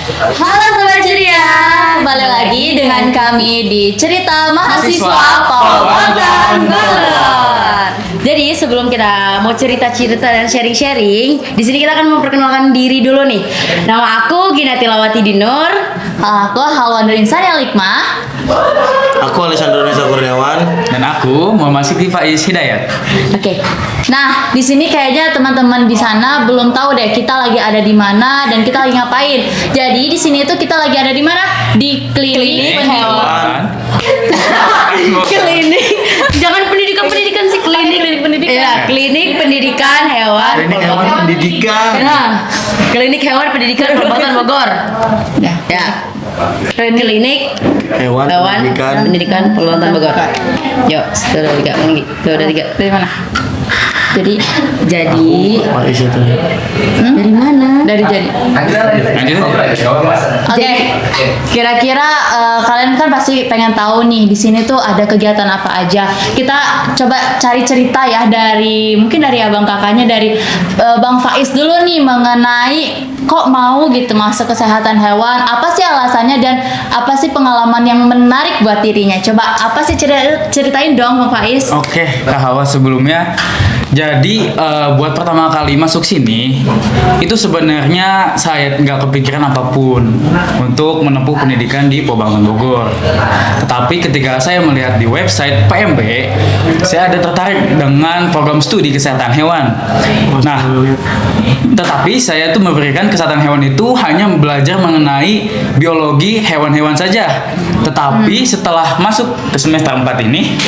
Halo Sobat Ceria, kembali lagi dengan kami di Cerita Mahasiswa Polban Bogor. Jadi sebelum kita mau cerita-cerita dan sharing-sharing, di sini kita akan memperkenalkan diri dulu nih. Nama aku Gina Tilawati Dinur. Aku Halwan Insani Alikma. Aku Alessandro Nesa Kurniawan. Dan aku Muhammad Siti Faiz Hidayat. Oke. Nah, di sini kayaknya teman-teman di sana belum tahu deh kita lagi ada di mana dan kita lagi ngapain. Jadi di sini itu kita lagi ada di mana? Di klinik hewan. Klinik. Jangan pendidikan sih, klinik pendidikan. Ya, klinik pendidikan hewan. Klinik hewan pendidikan. Nah, klinik hewan pendidikan Kabupaten Bogor. Ya. Klinik Hewan pendidikan Kabupaten Bogor. Yuk, sudah tiga. Dari mana? Jadi Faiz itu. dari mana? Dari jadi. Oke. Kira-kira kalian kan pasti pengen tahu nih di sini tuh ada kegiatan apa aja. Kita coba cari cerita ya mungkin dari abang kakaknya, dari Bang Faiz dulu nih mengenai kok mau gitu masuk kesehatan hewan. Apa sih alasannya dan apa sih pengalaman yang menarik buat dirinya? Coba apa sih ceritain dong Bang Faiz? Oke, Kak Hawa sebelumnya. Jadi buat pertama kali masuk sini itu sebenarnya saya nggak kepikiran apapun untuk menempuh pendidikan di Polban Bogor. Tetapi ketika saya melihat di website PMB, saya ada tertarik dengan program studi kesehatan hewan. Nah, tetapi saya tuh memberikan kesehatan hewan itu hanya belajar mengenai biologi hewan-hewan saja. Tetapi setelah masuk ke semester 4 ini,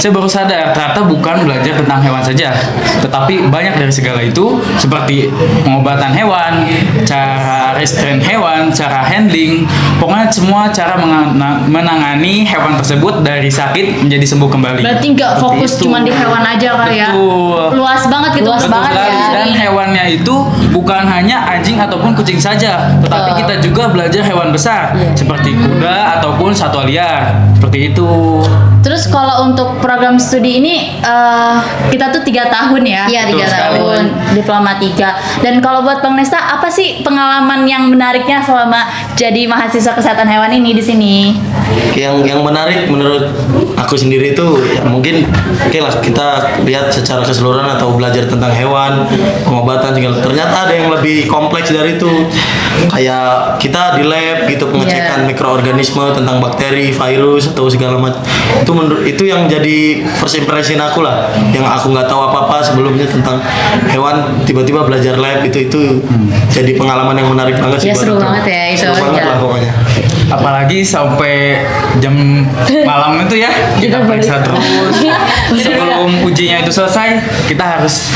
saya baru sadar ternyata bukan belajar tentang hewan saja, tetapi banyak dari segala itu seperti pengobatan hewan, cara restrain hewan, cara handling, pokoknya semua cara menangani hewan tersebut dari sakit menjadi sembuh kembali. Berarti nggak fokus cuma di hewan aja kali ya? Luas banget gitu. Betul sekali. Ya. Dan hewannya itu bukan hanya anjing ataupun kucing saja, tetapi kita juga belajar hewan besar seperti kuda ataupun satwa liar, seperti itu. Terus kalau untuk program studi ini kita tuh 3 tahun ya? Iya, 3 tahun. Diploma 3. Dan kalau buat Bang Nesta, apa sih pengalaman yang menariknya selama jadi mahasiswa kesehatan hewan ini di sini? Yang menarik menurut aku sendiri itu ya mungkin lah kita lihat secara keseluruhan atau belajar tentang hewan, pengobatan segala. Ternyata ada yang lebih kompleks dari itu. Kayak kita di lab gitu pengecekan mikroorganisme tentang bakteri, virus atau segala macam. Itu yang jadi first impression aku lah. Yang aku nggak tahu apa-apa sebelumnya tentang hewan, tiba-tiba belajar lab itu jadi pengalaman yang menarik banget sih. Ya seru banget ya itu. Seru banget lah pokoknya. Apalagi sampai jam malam itu ya kita periksa terus. Sebelum ujinya itu selesai, kita harus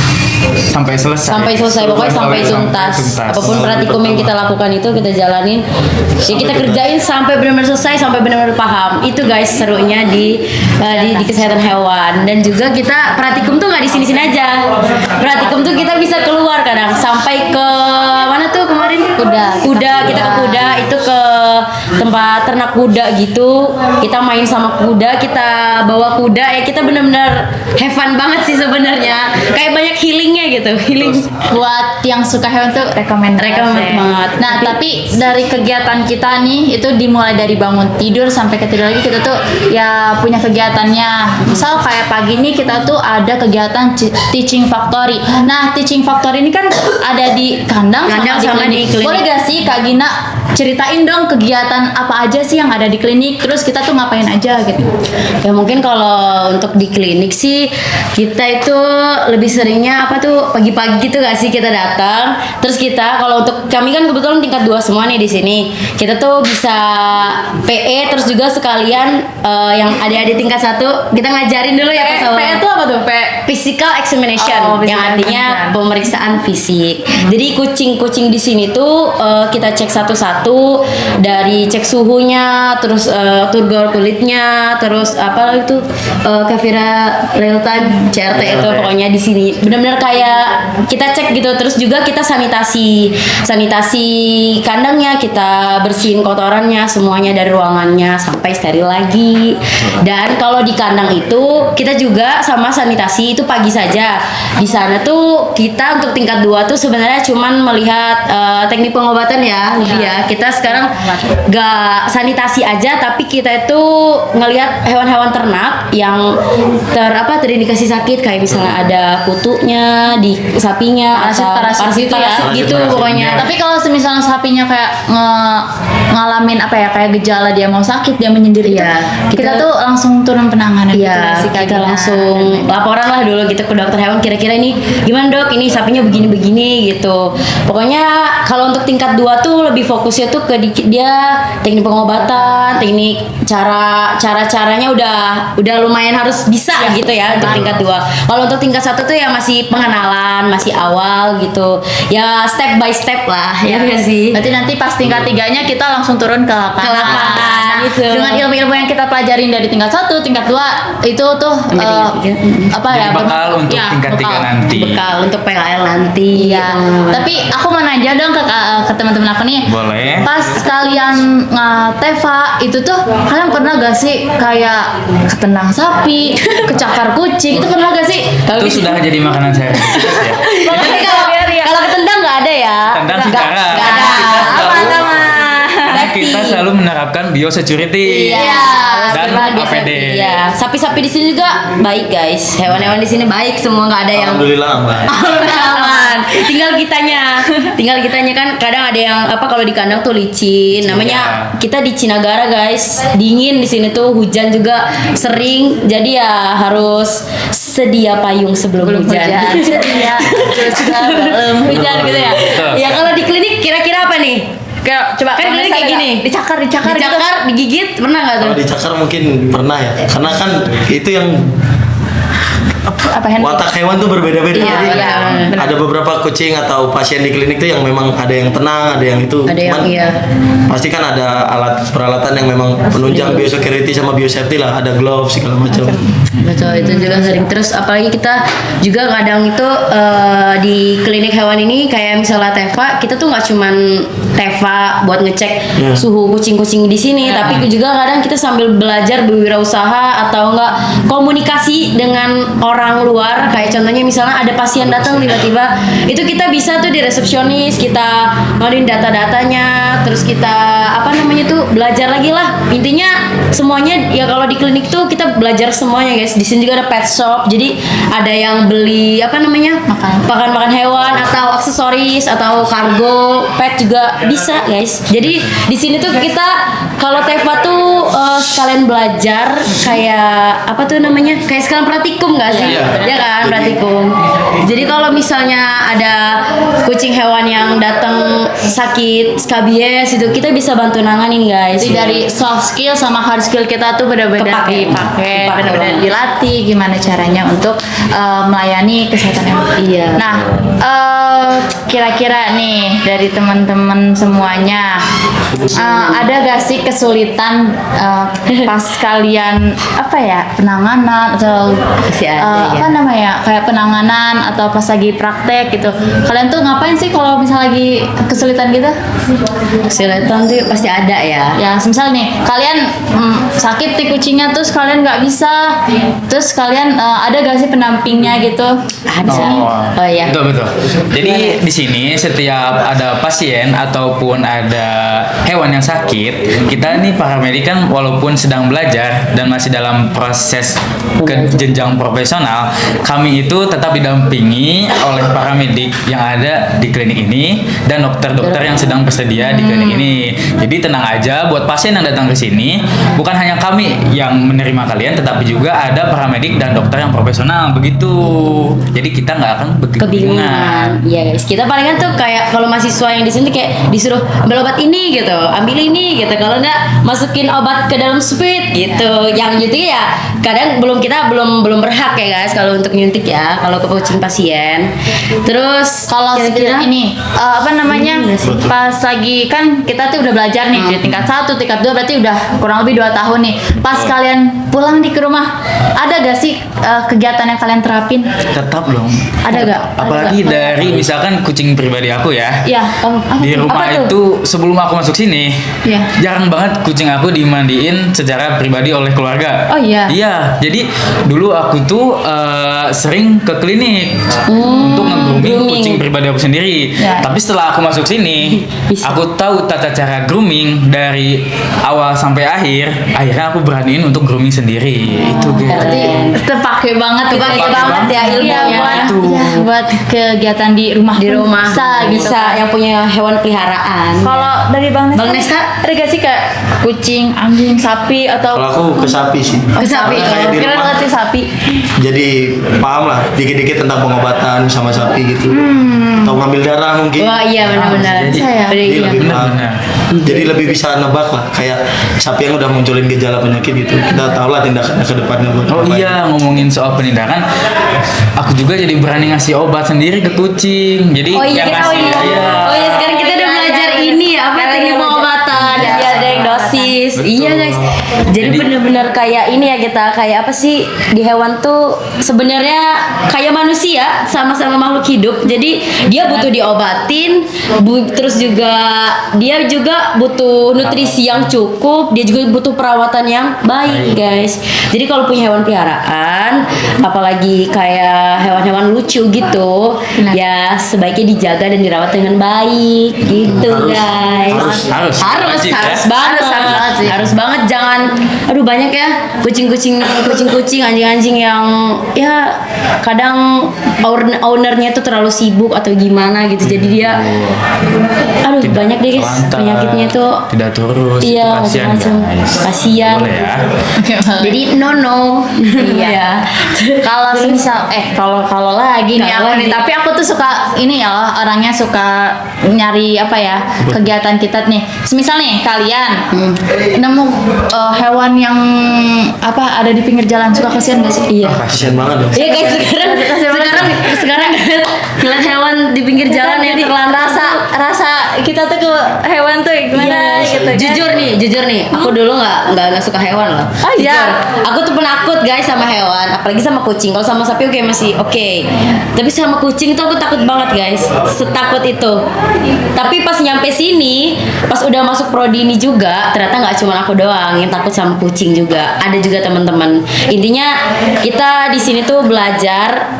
sampai selesai. Pokoknya sampai tuntas. Apapun praktikum yang kita lakukan itu kita jalanin, ya kita kerjain sampai benar-benar selesai, sampai benar-benar paham. Itu guys serunya di kesehatan hewan. Dan juga kita praktikum tuh nggak di sini-sini aja. Praktikum tuh kita bisa keluar kadang sampai ke mana tuh kemarin? Kuda. Kita ke kuda, itu ke tempat ternak kuda gitu. Kita main sama kuda, kita bawa kuda, ya kita benar-benar have fun banget sih sebenarnya. Kayak banyak healingnya gitu. Healing buat yang suka hewan tuh recommend banget. Nah, tapi dari kegiatan kita nih itu dimulai dari bangun tidur sampai ketidur lagi kita tuh ya punya kegiatannya. Misal kayak pagi nih kita tuh ada kegiatan teaching factory. Nah, teaching factory ini kan ada di kandang sama di klinik. Boleh gak sih Kak Gina ceritain dong kegiatan apa aja sih yang ada di klinik, terus kita tuh ngapain aja gitu? Ya mungkin kalau untuk di klinik sih kita itu lebih seringnya apa tuh pagi-pagi gitu gak sih kita datang, terus kita kalau untuk kami kan kebetulan tingkat 2 semua nih di sini, kita tuh bisa PE terus juga sekalian yang adik-adik tingkat 1 kita ngajarin dulu ya PE itu apa tuh? Physical examination yang artinya pemeriksaan fisik. Jadi kucing-kucing di sini tuh kita cek satu-satu, dari cek suhunya, terus turgor kulitnya, terus apa lagi tuh Kavira real time CRT itu pokoknya di sini benar-benar kayak kita cek gitu. Terus juga kita sanitasi kandangnya, kita bersihin kotorannya semuanya dari ruangannya sampai steril lagi. Dan kalau di kandang itu kita juga sama sanitasi itu pagi saja. Di sana tuh kita untuk tingkat 2 tuh sebenarnya cuman melihat teknik pengobatan ya, lebih ya. kita sekarang gak sanitasi aja, tapi kita itu ngelihat hewan-hewan ternak yang terindikasi sakit, kayak misalnya ada kutunya di sapinya atau Parasit gitu ya. gitu Parasit. pokoknya. Tapi kalau misalnya sapinya kayak ngalamin apa ya, kayak gejala dia mau sakit, dia menyendiri Iya, kita kita- tuh langsung turun penanganan gitu Iya, nggak sih, Kak kita Gina? langsung laporan lah dulu gitu ke dokter hewan, kira-kira ini gimana dok, ini sapinya begini-begini gitu. Pokoknya kalau untuk tingkat 2 tuh lebih fokusnya tuh ke dia teknik pengobatan, teknik caranya udah lumayan harus bisa gitu ya untuk tingkat 2. Kalau untuk tingkat 1 tuh ya masih pengenalan, masih awal gitu. Ya step by step lah ya nggak sih? Berarti nanti pas tingkat 3-nya kita langsung turun ke lapangan. Ke lapangan, Nah, gitu. dengan ilmu-ilmu yang kita pelajarin dari tingkat 1, tingkat 2 itu tuh Tingkat tiga. apa Jadi ya? bekal untuk ya, tingkat 3 bekal. nanti. Bekal untuk PKL nanti. Iya. Tapi aku mau nanya dong ke teman-teman aku nih. Boleh. Pas kalian Teva itu tuh kalian pernah gak sih kayak ketendang sapi, kecakar kucing, itu pernah gak sih? Itu sudah jadi makanan saya. Ya. Tapi kalau ketendang nggak ada ya. Tendang sih jarang. Nggak ada. Kita Aman selalu- aman. Karena kita selalu menerapkan biosecurity Iya. dan setelah biasa- APD. Iya. Sapi-sapi di sini juga baik guys. Hewan-hewan di sini baik semua, nggak ada yang. Alhamdulillah aman. Alhamdulillah aman. Tinggal kitanya kan kadang ada yang apa kalau di kandang tuh licin. Namanya kita di Cinagara guys, dingin di sini tuh, hujan juga sering. Jadi ya harus sedia payung sebelum hujan. Sedia. Sudah belum hujan gitu ya. Betul. Ya kalau di klinik kira-kira apa nih? Kayak coba Kan kalau klinik kayak misalnya gini. dicakar gitu. Dicakar, digigit, pernah nggak tuh? Kalau dicakar mungkin pernah ya, karena kan itu yang Apa Henry? watak hewan tuh berbeda-beda. Iya, Jadi iya, benar. ada beberapa kucing atau pasien di klinik tuh yang memang ada yang tenang, ada yang itu. Ada yang Cuman iya. pasti kan ada peralatan yang memang penunjang biosecurity sama biosafety lah, ada gloves segala macam. Betul, itu juga sering. Terus apalagi kita juga kadang itu di klinik hewan ini kayak misalnya Teva, kita tuh nggak cuman Teva buat ngecek Iya. suhu kucing-kucing di sini, tapi juga kadang kita sambil belajar berwirausaha atau enggak komunikasi dengan orang luar. Kayak contohnya misalnya ada pasien datang tiba-tiba, itu kita bisa tuh di resepsionis kita ngadain data-datanya, terus kita apa namanya tuh belajar lagi lah. Intinya semuanya ya kalau di klinik tuh kita belajar semuanya guys. Di sini juga ada pet shop, jadi ada yang beli apa namanya makan hewan atau aksesoris atau kargo pet juga bisa guys. Jadi di sini tuh kita kalau Teva tuh sekalian belajar kayak apa tuh namanya, kayak sekalian praktikum nggak sih? Iya. Ya kan, praktikum. Jadi kalau misalnya ada kucing hewan yang datang sakit skabies itu kita bisa bantu nanganin guys. Jadi dari soft skill sama hard skill kita tuh benar-benar Kepake. dipakai, Kepake benar-benar banget. dilatih gimana caranya untuk melayani kesehatan hewan. Iya. Nah, kira-kira nih dari teman-teman semuanya, ada gak sih kesulitan pas kalian apa ya, penanganan atau Pasti ada, ya. apa namanya, kayak penanganan atau pas lagi praktek gitu? Kalian tuh ngapain sih kalau misalnya lagi kesulitan gitu? Kesulitan tuh pasti ada ya. Ya, misal nih kalian sakit di kucingnya, terus kalian nggak bisa, terus kalian ada gak sih pendampingnya gitu? Ada. Oh iya. Betul betul. Jadi di sini setiap ada pasien ataupun ada hewan yang sakit, kita nih paramedik kan walaupun sedang belajar dan masih dalam proses ke jenjang profesional, kami itu tetap didampingi oleh paramedik yang ada di klinik ini dan dokter-dokter yang sedang bersedia di klinik ini. Jadi tenang aja buat pasien yang datang ke sini, bukan hanya kami yang menerima kalian, tetapi juga ada paramedik dan dokter yang profesional begitu. Jadi kita nggak akan Kebingungan. Iya guys, kita palingan tuh kayak kalau mahasiswa yang di sini kayak disuruh ambil obat ini gitu, ambil ini gitu. Kalau nggak masukin obat ke dalam speed gitu. Yang gitu ya kadang kita belum berhak ya guys kalau untuk nyuntik ya kalau ke kucing pasien. Terus Kalau kira-kira ini apa namanya, pas lagi kan kita tuh udah belajar nih di tingkat 1, tingkat 2 berarti udah kurang lebih 2 tahun nih. Pas kalian pulang ke rumah, ada gak sih kegiatan yang kalian terapin? tetap dong. Ada gak? Apalagi dari misalkan kucing kucing pribadi aku ya. Ya, Di rumah apa tuh? itu sebelum aku masuk sini, Iya. jarang banget kucing aku dimandiin secara pribadi oleh keluarga. Oh, iya? Iya, jadi dulu aku tuh sering ke klinik untuk nge-grooming grooming. kucing pribadi aku sendiri. Ya. Tapi setelah aku masuk sini, Bisa. aku tahu tata cara grooming dari awal sampai akhir. Akhirnya aku beraniin untuk grooming sendiri. Itu guys. Berarti terpakai banget, Terpakai gitu. banget ya ilmunya. Iya, buat, Tuh. ya, buat kegiatan di rumah Di pun rumah bisa gitu. bisa yang punya hewan peliharaan. Kalau dari Bang Nesta, Bang Nesta? ada gak sih kayak kucing, anjing, sapi atau Kalau aku ke sapi sih. Oh, sapi? Kayak di Kira rumah. ngerti sapi. Jadi paham lah dikit-dikit tentang pengobatan sama sapi gitu. Atau ngambil darah mungkin. Wah iya benar-benar. Jadi- Saya. Jadi Iya. lebih Benar-benar. jadi lebih bisa nebak lah kayak sapi yang udah munculin gejala penyakit gitu. Kita tahu lah tindakannya ke depannya buat Oh ngapain. iya, ngomongin soal penindakan, aku juga jadi berani ngasih obat sendiri ke kucing. Jadi Oh iya, yang kita ngasih iya. Oh iya, sekarang kita udah belajar ini ya, apa teknik pengobatan. Iya, ada yang dosis. Betul. Iya, guys. Jadi Jadi- bener-bener kayak ini ya kita, kayak apa sih di hewan tuh sebenarnya kayak manusia, sama-sama makhluk hidup. Jadi dia butuh diobatin, terus juga dia juga butuh nutrisi yang cukup, dia juga butuh perawatan yang baik, guys. Jadi kalau punya hewan peliharaan, apalagi kayak hewan-hewan lucu gitu, Benar. ya sebaiknya dijaga dan dirawat dengan baik gitu, guys. Harus wajib ya. harus banget, Harus banget sih. harus banget. Jangan, aduh banyak ya kucing-kucing, anjing-anjing yang ya kadang ownernya itu terlalu sibuk atau gimana gitu. Jadi dia, aduh Tidak banyak deh guys terlantar, penyakitnya tuh. tidak terus. Iya, itu kasihan macam-macam. guys. Kasihan. Boleh ya. Jadi no. Iya. Kalau semisal kalau lagi nih Kalau aku nih, lagi. tapi aku tuh suka ini ya, orangnya suka nyari apa ya, kegiatan kita nih. Semisal nih kalian nemu hewan yang apa ada di pinggir jalan, suka kasihan gak sih? Iya. Kasian banget dong. Iya guys, sekarang ngeliat hewan di pinggir jalan yang terlantar rasa kita tuh ke hewan tuh gimana Iya, gitu kan? jujur nih, aku dulu nggak suka hewan loh. Oh, iya. Jujur. Aku tuh penakut guys sama hewan, apalagi sama kucing. Kalau sama sapi oke masih oke. Tapi sama kucing tuh aku takut banget guys, setakut itu. Tapi pas nyampe sini, pas udah masuk prodi ini juga, ternyata nggak cuma aku doang yang takut sama kucing juga. Ada juga teman-teman. Intinya kita di sini tuh belajar.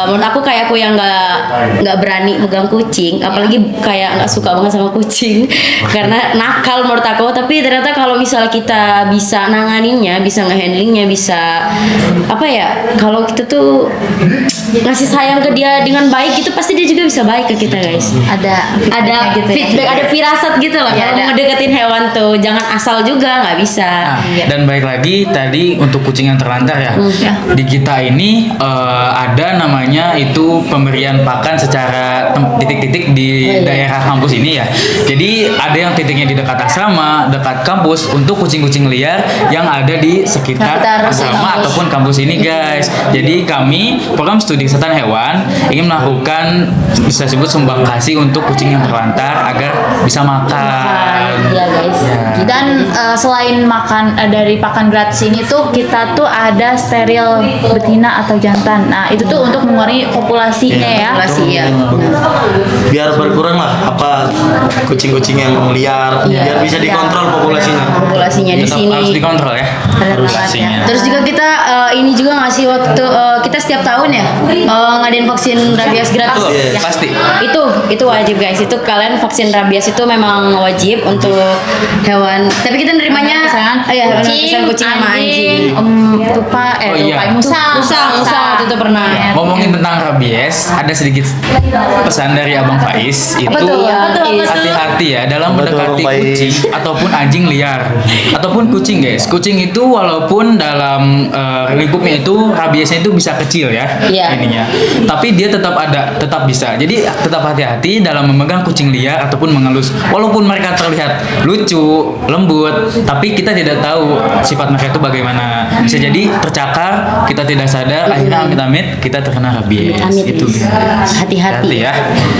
Menurut aku kayak aku yang nggak berani megang kucing, apalagi kayak nggak suka banget sama kucing karena nakal menurut aku. Tapi ternyata kalau misalnya kita bisa nanganinnya, bisa ngehandlingnya, bisa apa ya, kalau kita tuh ngasih sayang ke dia dengan baik gitu, pasti dia juga bisa baik ke kita guys. Ada gitu ya. feedback, ada firasat gitu lah. Iya, Kalau ada. mau ngedeketin hewan tuh jangan asal juga, nggak bisa. Nah, dan baik lagi tadi untuk kucing yang terlantar ya. Di kita ini ada namanya itu pemberian pakan secara titik-titik di daerah kampus ini ya. Jadi ada yang titiknya di dekat asrama, dekat kampus untuk kucing-kucing liar yang ada di sekitar Sekitar asrama kampus. ataupun kampus ini guys. Jadi kami program studi kesehatan hewan ingin melakukan bisa disebut sumbang kasih untuk kucing yang terlantar agar bisa makan. Iya guys. Ya. Dan selain makan dari pakan gratis ini tuh kita tuh ada steril betina atau jantan. Nah itu tuh untuk mengurangi populasinya ya. Populasi ya. Biar berkurang lah apa kucing-kucing yang liar, biar bisa dikontrol populasinya. Populasinya di Tetap sini. harus dikontrol ya. Populasinya. Terus juga kita ini juga ngasih waktu kita setiap tahun ya ngadain vaksin rabies gratis. Betul, Ya. pasti. Itu wajib guys. Itu kalian vaksin rabies itu memang wajib untuk hewan. Tapi kita nerimanya kucing sama anjing. Tupai, Oh, iya. tupai musang. Musang itu tuh pernah. Ngomongin tentang rabies, ada sedikit pesan dari Abang Faiz. Itu Apa tuh? hati-hati ya dalam Apa tuh, mendekati Abang Faiz? kucing ataupun anjing liar ataupun kucing guys. Kucing itu walaupun dalam lingkupnya itu rabiesnya itu bisa kecil ya Iya. ininya, tapi dia tetap bisa. Jadi tetap hati-hati dalam memegang kucing liar ataupun mengelus. Walaupun mereka terlihat lucu, lembut, tapi kita tidak tahu sifat mereka itu bagaimana. Bisa jadi tercakar, kita tidak sadar, akhirnya amit-amit kita terkena rabies. Amit-amit. Itu guys. Hati-hati ya.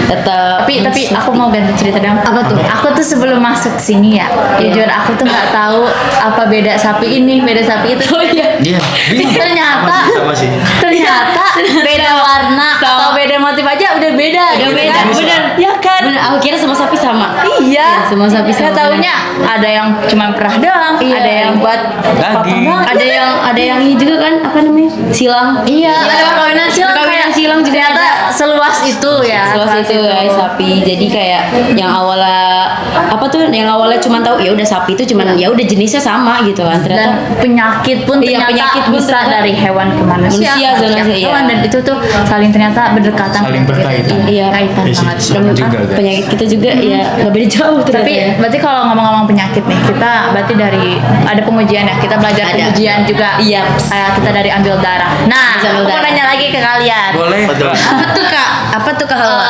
Tetap. Tapi aku mau ganti cerita dong. Apa tuh? Aku tuh sebelum masuk sini ya, jujur aku tuh nggak tahu apa beda sapi ini beda sapi itu. Oh iya. Iya. Bingung. Ternyata Sama sih. ternyata beda warna atau beda motif aja udah beda. Udah gitu beda, kan? bener. Ya kan? Bener, aku kira semua sapi sama. Iya. Semua sapi sama. Nggak taunya ada yang cuma perah doang, Iya. ada yang buat Daging. potong. Ada yang ini juga kan apa namanya? Silang. Iya, ada perkawinan silang. Perkawinan kayak silang juga ternyata ada. seluas itu ya. Seluas itu guys sapi. Jadi kayak yang awalnya apa tuh? Yang awalnya cuma tahu ya udah sapi itu cuman ya udah jenisnya sama gitu kan. Dan Ternyata penyakit pun Iya, ternyata penyakit pun bisa ternyata dari hewan ke manusia, Manusia, manusia ke iya. hewan, dan itu tuh saling ternyata berdekatan. Saling berkaitan. Iya. Kaitan Iya sih. banget. Sama juga, guys. penyakit kita juga ya nggak beda jauh ternyata Tapi ya. berarti kalau ngomong-ngomong penyakit nih, kita berarti dari ada pengujian ya, kita belajar Ada. pengujian juga. Iya. Kayak kita dari ambil darah. Nah, Bisa ambil aku mau darah. nanya lagi ke kalian. Boleh. Betul. Apa tuh kak? Apa tuh kak Halwa?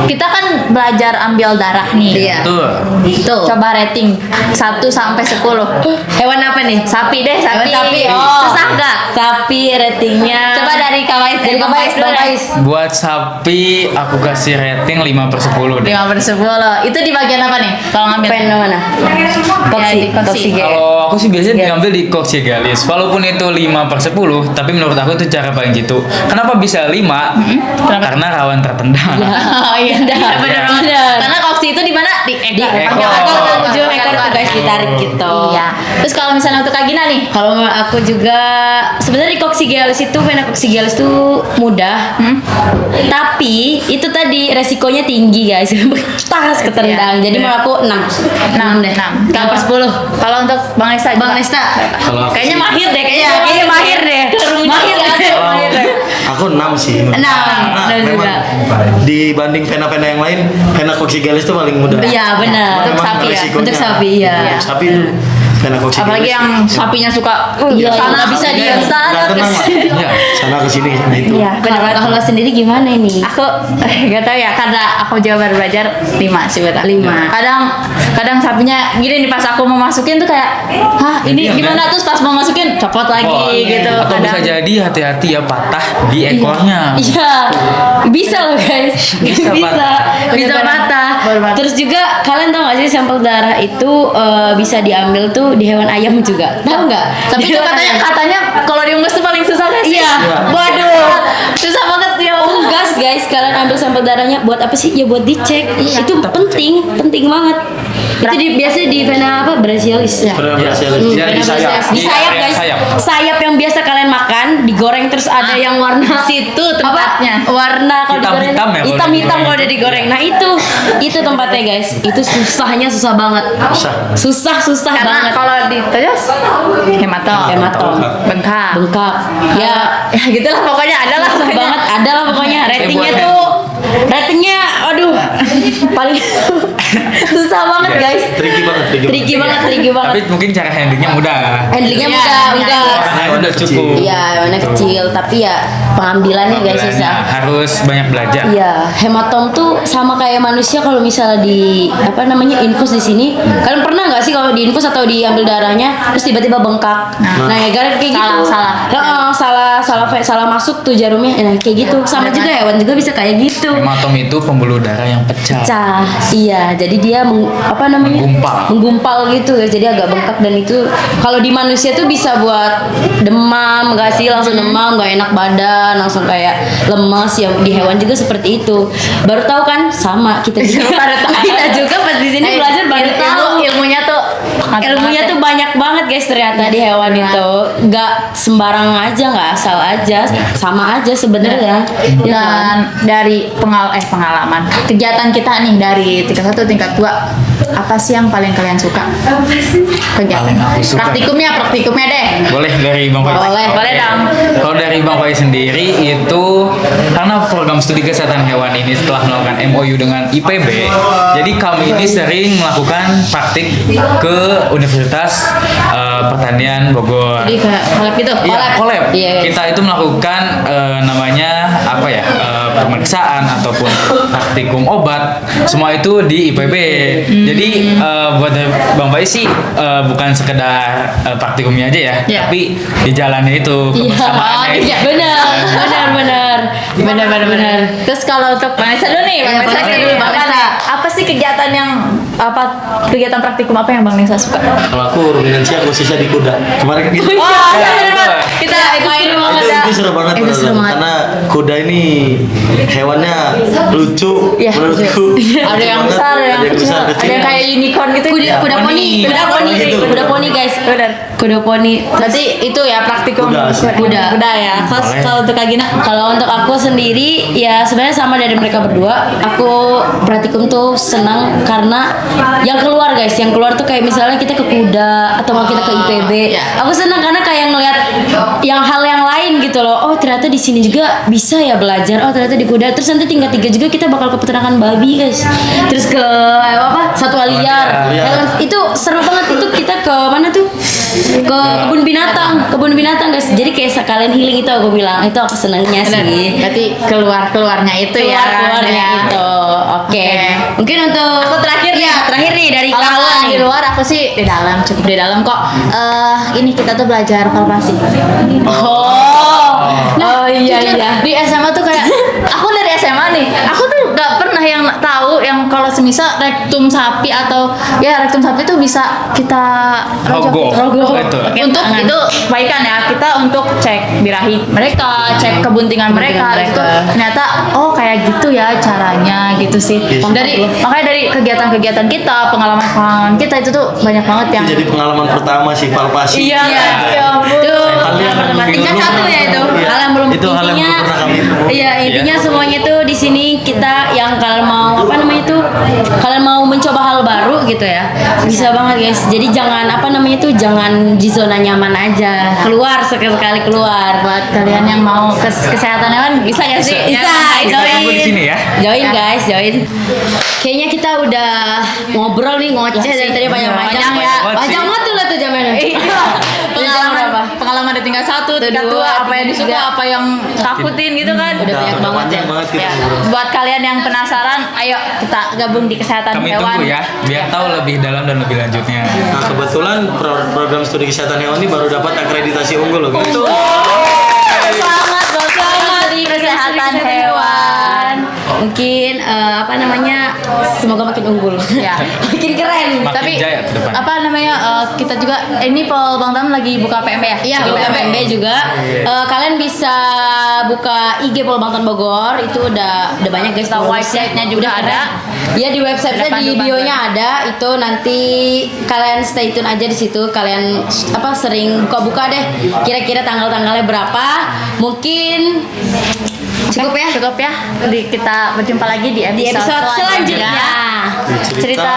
Kita kan belajar ambil darah nih. Iya. Tuh. Tuh. Coba rating 1 sampai 10. Hewan apa nih? Sapi deh, sapi. Hewan sapi. Oh. Susah nggak? Sapi ratingnya. Coba dari Kawais, dari Bang Kawais, dulu Bang deh. Kawais. Buat sapi aku kasih rating 5/10 deh. 5/10. Itu di bagian apa nih? Kalau ngambil Pen mana? Ya, di koksi. Koksi. Kalau aku sih biasanya diambil di Coxigalis. Walaupun itu 5/10, tapi menurut aku itu cara paling jitu. Kenapa bisa 5? Kenapa? Karena rawan tertendang. Oh iya, Benar, benar. benar. Karena koksi itu di mana? Di Di ekor. ekor. ujung ekor tuh guys ditarik gitu. Iya. Terus kalau misalnya untuk Kak Gina nih, Kalau menurut aku juga sebenarnya Coxigalis itu vena Coxigalis itu mudah. Tapi itu tadi resikonya tinggi guys. Tas ketendang. Iya. Jadi menurut aku 6. 6 deh. 6. 6/10. Kalau untuk Bang Nesta, Bang Nesta. Kalau aku kayaknya sih- mahir deh, Iya, kayaknya mahir deh. Mahir deh. Kalau aku 6 sih. Enam, Karena enam memang juga. dibanding vena-vena yang lain, vena Coxigalis itu paling mudah. Iya benar. Untuk Memang sapi ya? resikonya- Untuk sapi ya. Untuk sapi itu vena Coxigalis. apalagi yang sapinya suka Iya, sana nggak bisa dia diem. sana Nggak tenang lah. Iya. Sana ke sini itu. Iya, Kalau kalau sendiri gimana ini? aku gak tahu ya, karena aku juga baru belajar 5 sih betul. 5. Kadang sapinya gini nih, pas aku mau masukin tuh kayak, hah ini Iya, gimana, terus pas mau masukin copot lagi Oh, gitu. Atau bisa jadi hati-hati ya patah di ekornya. Iya, bisa loh guys, Bisa patah. bisa Bener-bener. patah. Baru patah. Terus juga kalian tahu gak sih sampel darah itu bisa diambil tuh di hewan ayam juga, tahu nggak? Tapi Di itu hewan ayam. katanya kalau diunggas tuh paling susah guys. Iya, waduh. Susah banget ya. Unggas guys, kalian ambil sampel darahnya buat apa sih? Ya buat dicek. Iya. Itu penting banget. Itu biasanya di vena apa? Brasilis. Iya. Vena Iya. Brasilis. Iya, di sayap. Di sayap area guys. sayap. Sayap yang biasa kalian makan digoreng terus ada yang warna situ apa? tempatnya. Warna kalau digoreng Hitam-hitam ya kalau hitam-hitam digoreng. kalau udah digoreng. Nah, itu tempatnya guys. Itu susah banget. Susah Karena banget. kalau dites hematom, Hematom. bengkak, Bengkak. Ya, ya gitulah pokoknya adalah susah banget. Ada lah pokoknya ratingnya boleh. tuh. Ratingnya aduh paling susah banget guys. Tricky banget. Tapi mungkin cara handlingnya mudah. Handlingnya Iya, mudah, iya, enggak. Karena udah cukup. Iya, warna kecil, tapi ya pengambilannya guys Pengambilannya susah. harus banyak belajar. Iya, hematom tuh sama kayak manusia kalau misalnya di apa namanya infus di sini. Kalian pernah nggak sih kalau di infus atau diambil darahnya terus tiba-tiba bengkak? Nah, ya gara kayak gitu. Salah masuk tuh jarumnya. Nah, kayak gitu. Sama juga hewan juga bisa kayak gitu. Hematom itu pembuluh darah yang pecah. Pecah. Iya, jadi dia menggumpal gitu ya. Jadi agak bengkak dan itu kalau di manusia tuh bisa buat demam, nggak sih langsung demam, nggak enak badan, langsung kayak lemas ya. Di hewan juga seperti itu. Baru tahu kan? Sama kita juga. Kita juga pas di sini belajar baru tahu. ilmunya tuh Ilmunya tuh banyak banget guys ternyata di hewan itu. Nggak sembarang aja, nggak asal aja, sama aja sebenarnya. Ya kan? dan dari pengalaman kegiatan kita nih dari tingkat 1 tingkat 2, apa sih yang paling kalian suka? Kegiatan Paling aku suka. praktikumnya deh. Boleh dari Bang Koi? Boleh dong. Kalau dari Bang Koi sendiri itu karena program studi kesehatan hewan ini setelah melakukan MOU dengan IPB, jadi kami ini sering melakukan praktik ke Universitas Pertanian Bogor. Jadi kayak collab gitu. Iya, collab. Iya, guys. Kita itu melakukan namanya apa ya? Pemeriksaan ataupun praktikum obat, semua itu di IPB. Jadi buat Bang Bai sih bukan sekedar praktikumnya aja ya, Iya. tapi di jalannya itu kebersamaannya itu. Benar. Benar. Terus kalau untuk Bang Nesa dulu nih, Bang Nesa dulu, Bang Nesa. apa sih kegiatan kegiatan praktikum apa yang Bang Nisa suka? Kalau aku ruminansia khususnya di kuda. Kemarin kan kita Kita main banget ya. itu seru banget, Itu seru banget. karena kuda ini hewannya lucu Iya, menurutku. Ada yang besar, ada yang kecil, ada yang kayak unicorn gitu. Kuda poni, kuda poni, gitu. kuda poni guys. Benar. Kuda poni. Berarti itu ya praktikum Kuda sih. kuda ya. Boleh. Kalau untuk Kak Gina, Kalau untuk aku sendiri ya sebenarnya sama dari mereka berdua. Aku praktikum tuh senang karena yang keluar guys, yang keluar tuh kayak misalnya kita ke kuda atau mau kita ke IPB. Iya. Aku senang karena kayak ngelihat yang hal yang lain gitu loh. Oh ternyata di sini juga bisa ya belajar. Oh ternyata di kuda. Terus nanti tingkat 3 juga kita bakal ke peternakan babi guys. Terus ke satwa liar. Liar. Itu seru banget itu kita ke mana tuh? Ke kebun binatang guys. Jadi kayak sekalian healing itu aku bilang. Itu aku senangnya benar. sih. Berarti keluarnya itu ya. Keluarnya Ya. itu. Oke. Oke. Mungkin untuk Aku terakhir nih. Iya, terakhir nih dari Kalau Kang. di luar aku sih di dalam, cukup di dalam kok. Ini kita tuh belajar palpasi. Oh iya Jujur, iya. Di SMA tuh kayak aku dari SMA nih, aku tuh nggak pernah yang tahu yang kalau semisal rektum sapi atau ya rektum sapi itu bisa kita Rogoh. Rogoh. Itu. Pakai untuk tangan. itu kebaikan ya, kita untuk cek birahi mereka, cek kebuntingan mereka, mereka. itu ternyata oh kayak gitu ya caranya gitu sih. Makanya dari kegiatan-kegiatan kita, pengalaman kita itu tuh banyak banget yang Itu jadi pengalaman pertama sih palpasi. iya, ya ampun. Itu Hal yang pertama mungkin tingkat belum 1 ya itu. Iya. Hal yang belum Itu hal yang belum pernah kami temui. Iya, intinya semuanya tuh di sini kita yang kalian mau apa namanya tuh? Kalian mau mencoba hal baru gitu ya. Bisa banget guys. Jadi jangan apa namanya tuh jangan di zona nyaman aja. Keluar sekali-sekali keluar. Buat kalian yang mau kesehatan hewan bisa gak sih? Bisa, Kita tunggu di sini ya. Join Ya. guys, join. Kayaknya kita udah ngobrol nih, ngoceh dari tadi panjang-panjang Panjang ya. ya. Panjang banget tuh lah tuh zamannya. Pengalaman di tingkat 1, tingkat 2, dua, apa yang disuka, tiga. apa yang takutin gitu kan. Udah banyak Udah banget panjang ya. banget kita Ya, ngobrol. buat kalian yang penasaran, ayo kita gabung di kesehatan Kami hewan. tunggu ya, biar tahu lebih dalam dan lebih lanjutnya. Nah kebetulan program studi kesehatan hewan ini baru dapat akreditasi unggul loh. Itu Selamat dari kesehatan hewan. Mungkin apa namanya? Semoga makin unggul. Ya. Makin keren. Makin Tapi jaya ke depan. apa namanya kita juga ini Pol Bang Tam lagi buka PMB ya? Iya, buka PMB juga. Kalian bisa buka IG Pol Bangtan Bogor. Itu udah banyak guys. Tahu followersnya. website-nya juga Udah ada. keren. Ya di website-nya Ada di panduan. bio-nya ada. Itu nanti kalian stay tune aja di situ. Kalian apa sering buka-buka deh. Kira-kira tanggal-tanggalnya berapa? Mungkin cukup ya. Cukup ya. Kita berjumpa lagi di Di episode selanjutnya. Cerita